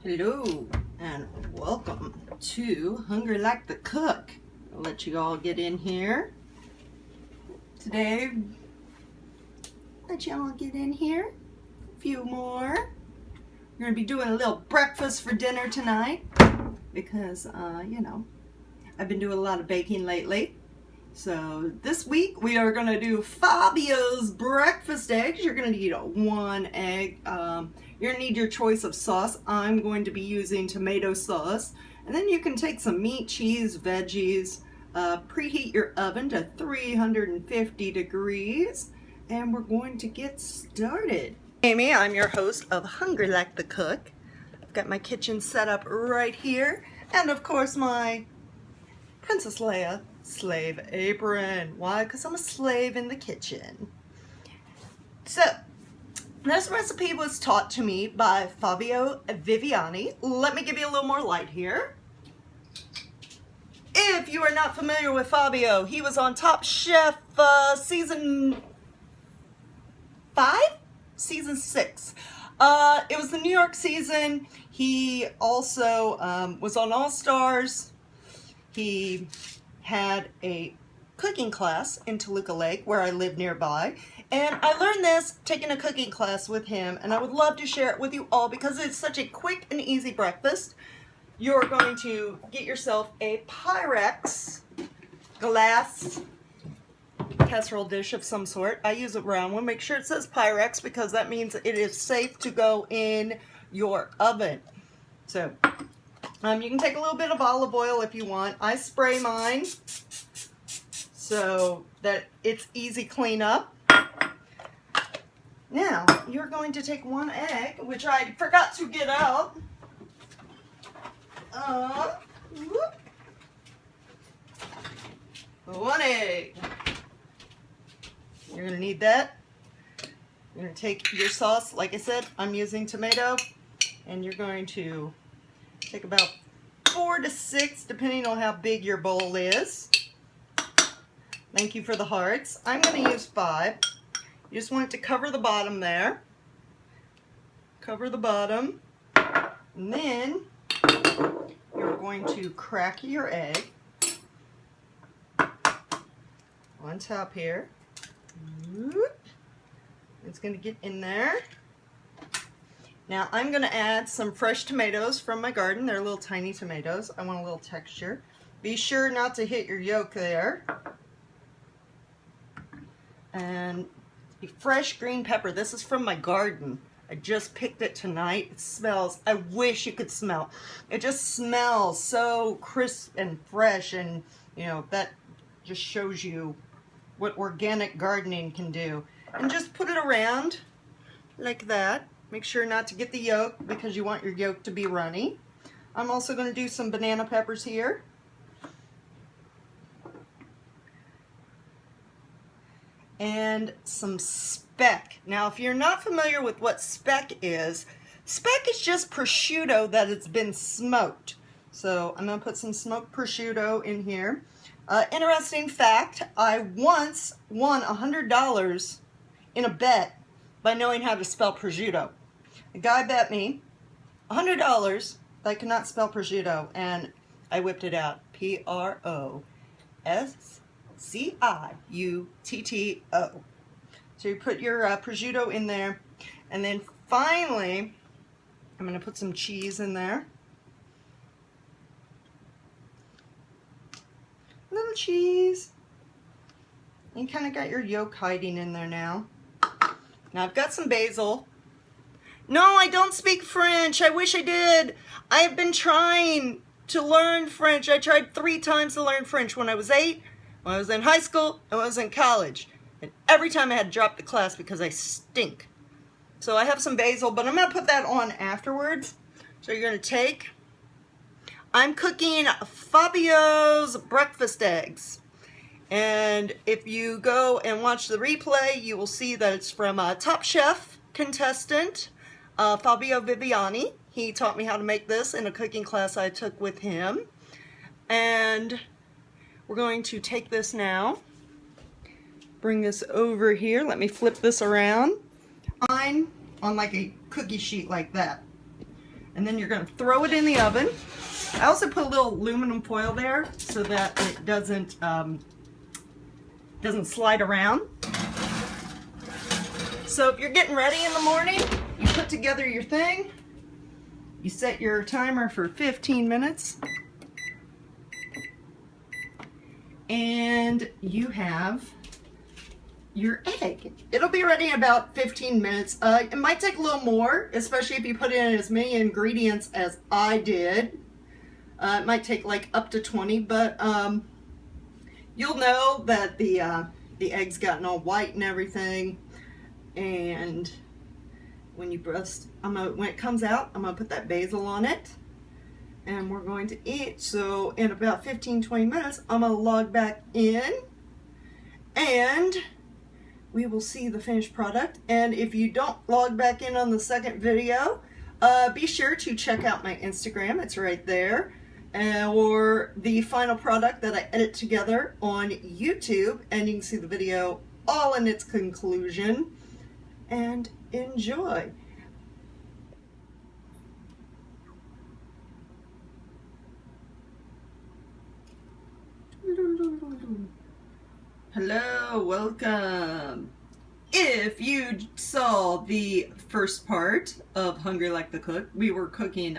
Hello and welcome to Hungry Like the Cook. I'll let you all get in here. Today, let you all get in here. A few more. We're going to be doing a little breakfast for dinner tonight because, I've been doing a lot of baking lately. So this week we are going to do Fabio's breakfast eggs. You're going to need one egg. You're going to need your choice of sauce. I'm going to be using tomato sauce. And then you can take some meat, cheese, veggies. Preheat your oven to 350 degrees. And we're going to get started. Amy, I'm your host of Hungry Like the Cook. I've got my kitchen set up right here. And of course my Princess Leia slave apron. Why? Because I'm a slave in the kitchen. So, this recipe was taught to me by Fabio Viviani. Let me give you a little more light here. If you are not familiar with Fabio, he was on Top Chef season 5? Season 6. It was the New York season. He also was on All-Stars. He had a cooking class in Toluca Lake where I live nearby, and I learned this taking a cooking class with him, and I would love to share it with you all because it's such a quick and easy breakfast. You're going to get yourself a Pyrex glass casserole dish of some sort. I use a round one. Make sure it says Pyrex because that means it is safe to go in your oven. So you can take a little bit of olive oil if you want. I spray mine so that it's easy cleanup. Now, you're going to take one egg, which I forgot to get out. One egg. You're going to need that. You're going to take your sauce. Like I said, I'm using tomato. And you're going to take about 4 to 6, depending on how big your bowl is. Thank you for the hearts. I'm going to use 5. You just want it to cover the bottom there. Cover the bottom. And then you're going to crack your egg on top here. It's going to get in there. Now I'm going to add some fresh tomatoes from my garden. They're little tiny tomatoes. I want a little texture. Be sure not to hit your yolk there. And fresh green pepper. This is from my garden. I just picked it tonight. It smells, I wish you could smell. It just smells so crisp and fresh, and that just shows you what organic gardening can do. And just put it around like that. Make sure not to get the yolk because you want your yolk to be runny. I'm also going to do some banana peppers here. And some speck. Now, if you're not familiar with what speck is just prosciutto that has been smoked. So I'm going to put some smoked prosciutto in here. Interesting fact, I once won $100 in a bet by knowing how to spell prosciutto. A guy bet me $100 that I could not spell prosciutto, and I whipped it out. P-R-O-S-C-I-U-T-T-O. So you put your prosciutto in there, and then finally, I'm going to put some cheese in there. Little cheese. You kind of got your yolk hiding in there now. Now I've got some basil. No, I don't speak French. I wish I did. I have been trying to learn French. I tried 3 times to learn French when I was 8, when I was in high school, and when I was in college. And every time I had to drop the class because I stink. So I have some basil, but I'm going to put that on afterwards. So you're going to take, I'm cooking Fabio's breakfast eggs. And if you go and watch the replay, you will see that it's from a Top Chef contestant, Fabio Viviani. He taught me how to make this in a cooking class I took with him. And we're going to take this now, bring this over here. Let me flip this around. On like a cookie sheet like that. And then you're going to throw it in the oven. I also put a little aluminum foil there so that it doesn't slide around. So if you're getting ready in the morning, you put together your thing, you set your timer for 15 minutes, and you have your egg. It'll be ready in about 15 minutes. It might take a little more, especially if you put in as many ingredients as I did. It might take like up to 20, but you'll know that the egg's gotten all white and everything. And when you when it comes out, I'm gonna put that basil on it, and we're going to eat. So in about 15-20 minutes, I'm gonna log back in, and we will see the finished product. And if you don't log back in on the second video, be sure to check out my Instagram. It's right there. Or the final product that I edit together on YouTube, and you can see the video all in its conclusion. And enjoy. Hello, welcome. If you saw the first part of Hungry Like the Cook, we were cooking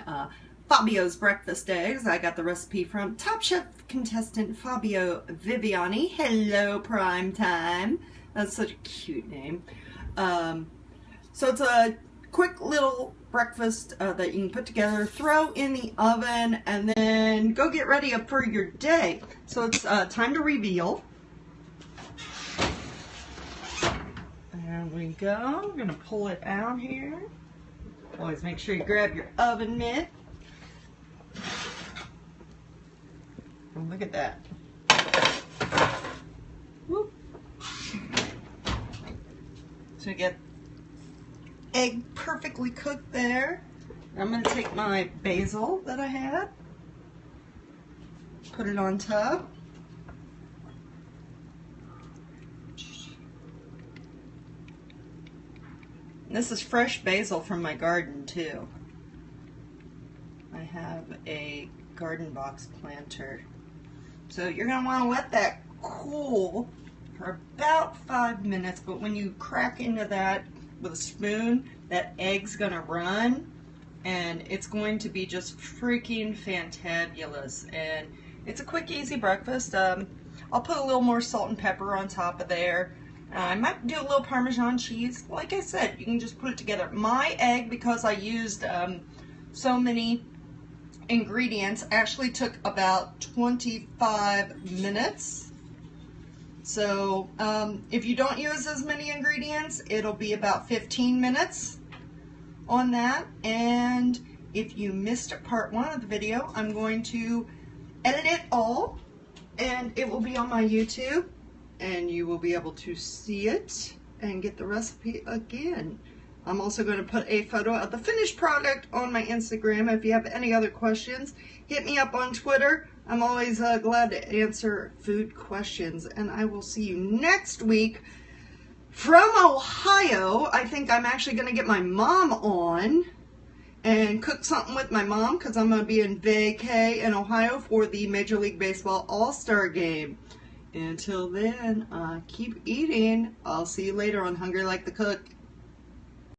Fabio's breakfast eggs. I got the recipe from Top Chef contestant Fabio Viviani. Hello, Prime Time. That's such a cute name. So it's a quick little breakfast that you can put together, throw in the oven, and then go get ready for your day. So it's time to reveal. There we go. We're gonna pull it out here. Always make sure you grab your oven mitt. Oh, look at that. Whoop. So you get egg perfectly cooked there. I'm going to take my basil that I had, put it on top. This is fresh basil from my garden too. I have a garden box planter. So you're going to want to let that cool for about 5 minutes, but when you crack into that with a spoon, that egg's gonna run, and it's going to be just freaking fantabulous. And it's a quick, easy breakfast. I'll put a little more salt and pepper on top of there. I might do a little Parmesan cheese. Like I said, you can just put it together. My egg, because I used so many ingredients, actually took about 25 minutes. So if you don't use as many ingredients, it'll be about 15 minutes on that. And if you missed part 1 of the video, I'm going to edit it all, and it will be on my YouTube, and you will be able to see it and get the recipe again. I'm also going to put a photo of the finished product on my Instagram. If you have any other questions, hit me up on Twitter. I'm always glad to answer food questions, and I will see you next week from Ohio. I think I'm actually going to get my mom on and cook something with my mom, because I'm going to be in vacay in Ohio for the Major League Baseball All-Star game. Until then, keep eating. I'll see you later on Hungry Like the Cook.